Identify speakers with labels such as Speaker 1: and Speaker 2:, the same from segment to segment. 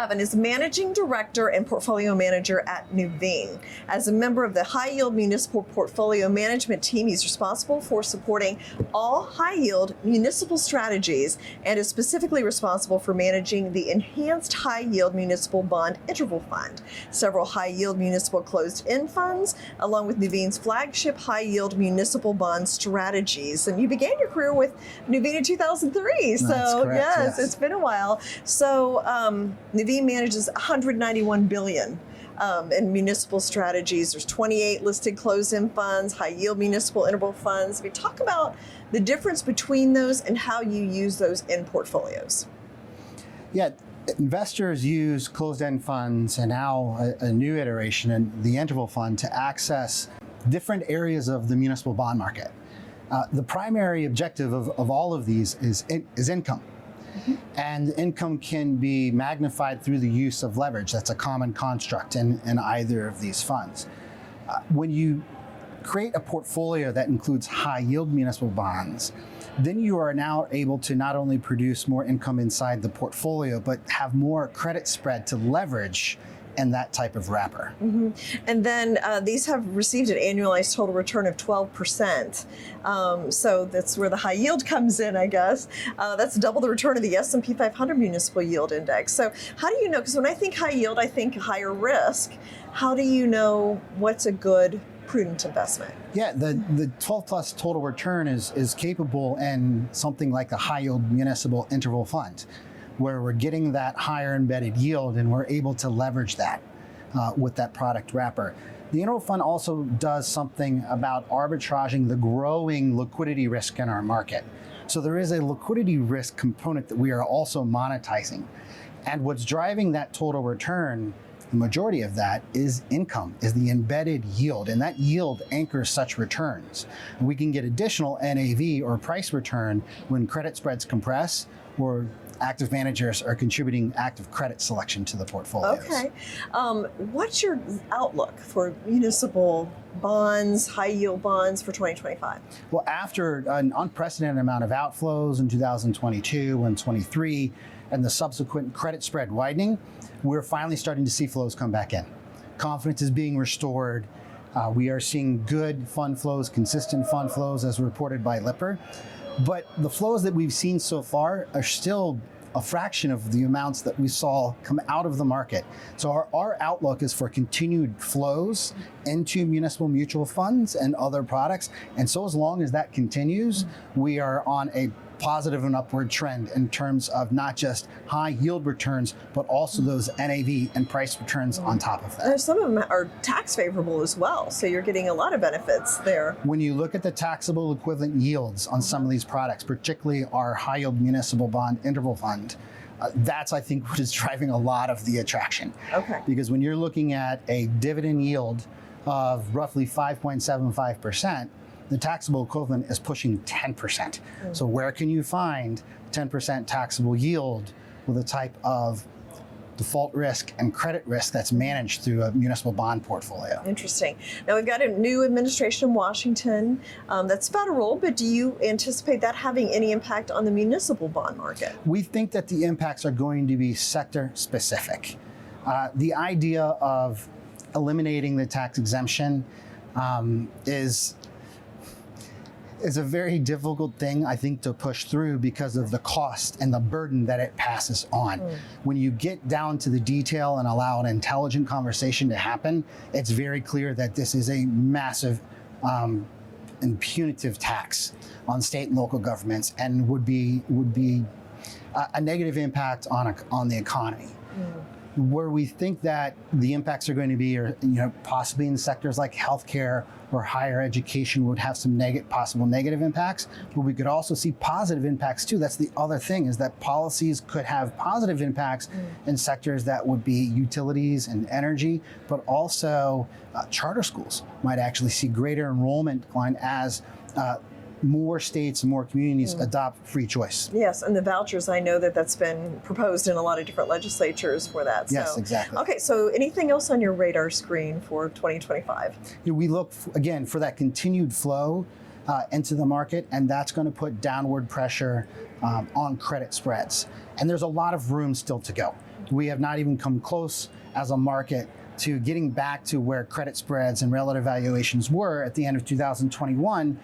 Speaker 1: Hlavin is Managing Director and Portfolio Manager at Nuveen. As a member of the High Yield Municipal Portfolio Management Team, he's responsible for supporting all high yield municipal strategies and is specifically responsible for managing the Enhanced High Yield Municipal Bond Interval Fund, several high yield municipal closed-end funds, along with Nuveen's flagship high yield municipal bond strategies. And you began your career with Nuveen in 2003. So
Speaker 2: That's correct,
Speaker 1: yes, it's been a while. So Nuveen manages $191 billion in municipal strategies. There's 28 listed closed-end funds, high yield municipal interval funds. We talk about the difference between those and how you use those in portfolios.
Speaker 2: Yeah, investors use closed-end funds and now a new iteration in the interval fund to access different areas of the municipal bond market. The primary objective of all of these is income. Mm-hmm. And income can be magnified through the use of leverage. That's a common construct in either of these funds. When you create a portfolio that includes high yield municipal bonds, then you are now able to not only produce more income inside the portfolio, but have more credit spread to leverage in that type of wrapper.
Speaker 1: Mm-hmm. And then these have received an annualized total return of 12%. So that's where the high yield comes in, I guess. That's double the return of the S&P 500 Municipal Yield Index. So how do you know, because when I think high yield, I think higher risk. How do you know what's a good prudent investment?
Speaker 2: Yeah, the 12 plus total return is capable in something like a high yield municipal interval fund, where we're getting that higher embedded yield and we're able to leverage that with that product wrapper. The interval fund also does something about arbitraging the growing liquidity risk in our market. So there is a liquidity risk component that we are also monetizing. And what's driving that total return, the majority of that is income, is the embedded yield, and that yield anchors such returns. We can get additional NAV or price return when credit spreads compress or active managers are contributing active credit selection to the portfolios.
Speaker 1: Okay. What's your outlook for municipal bonds, high yield bonds for 2025?
Speaker 2: Well, after an unprecedented amount of outflows in 2022 and 23, and the subsequent credit spread widening, we're finally starting to see flows come back in. Confidence is being restored. We are seeing good fund flows, consistent fund flows as reported by Lipper. But the flows that we've seen so far are still a fraction of the amounts that we saw come out of the market. So our outlook is for continued flows into municipal mutual funds and other products. And so as long as that continues, we are on a positive and upward trend in terms of not just high yield returns, but also those NAV and price returns on top of that.
Speaker 1: Some of them are tax favorable as well, so you're getting a lot of benefits there.
Speaker 2: When you look at the taxable equivalent yields on some of these products, particularly our high yield municipal bond interval fund, that's, I think, what is driving a lot of the attraction.
Speaker 1: Okay.
Speaker 2: Because when you're looking at a dividend yield of roughly 5.75%, the taxable equivalent is pushing 10%. So where can you find 10% taxable yield with a type of default risk and credit risk that's managed through a municipal bond portfolio?
Speaker 1: Interesting. Now we've got a new administration in Washington that's federal, but do you anticipate that having any impact on the municipal bond market?
Speaker 2: We think that the impacts are going to be sector specific. The idea of eliminating the tax exemption is a very difficult thing, I think, to push through because of the cost and the burden that it passes on. When you get down to the detail and allow an intelligent conversation to happen, it's very clear that this is a massive and punitive tax on state and local governments, and would be a negative impact on the economy. Where we think that the impacts are going to be, or possibly in sectors like healthcare or higher education, would have some possible negative impacts, but we could also see positive impacts too. That's the other thing, is that policies could have positive impacts in sectors that would be utilities and energy, but also charter schools might actually see greater enrollment decline as more states and more communities adopt free choice.
Speaker 1: Yes, and the vouchers, I know that that's been proposed in a lot of different legislatures for that.
Speaker 2: Yes,
Speaker 1: so,
Speaker 2: exactly.
Speaker 1: Okay, so anything else on your radar screen for 2025?
Speaker 2: We look, again, for that continued flow into the market, and that's going to put downward pressure on credit spreads. And there's a lot of room still to go. We have not even come close as a market to getting back to where credit spreads and relative valuations were at the end of 2021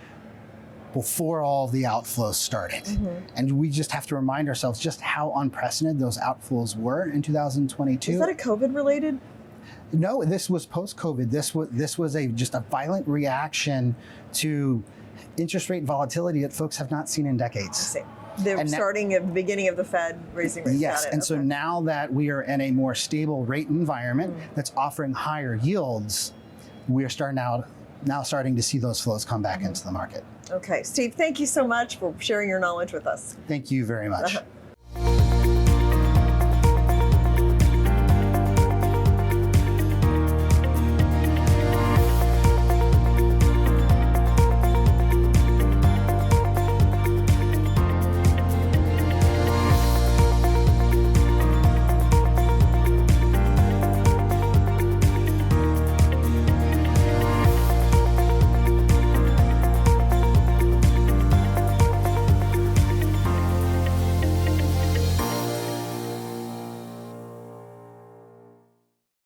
Speaker 2: before all the outflows started. And we just have to remind ourselves just how unprecedented those outflows were in 2022.
Speaker 1: Is that a COVID related?
Speaker 2: No, this was post-COVID. This was just a violent reaction to interest rate volatility that folks have not seen in decades.
Speaker 1: I see. The starting at the beginning of the Fed raising rates.
Speaker 2: Yes, and so now that we are in a more stable rate environment that's offering higher yields, we are now starting to see those flows come back into the market.
Speaker 1: Okay, Steve, thank you so much for sharing your knowledge with us.
Speaker 2: Thank you very much.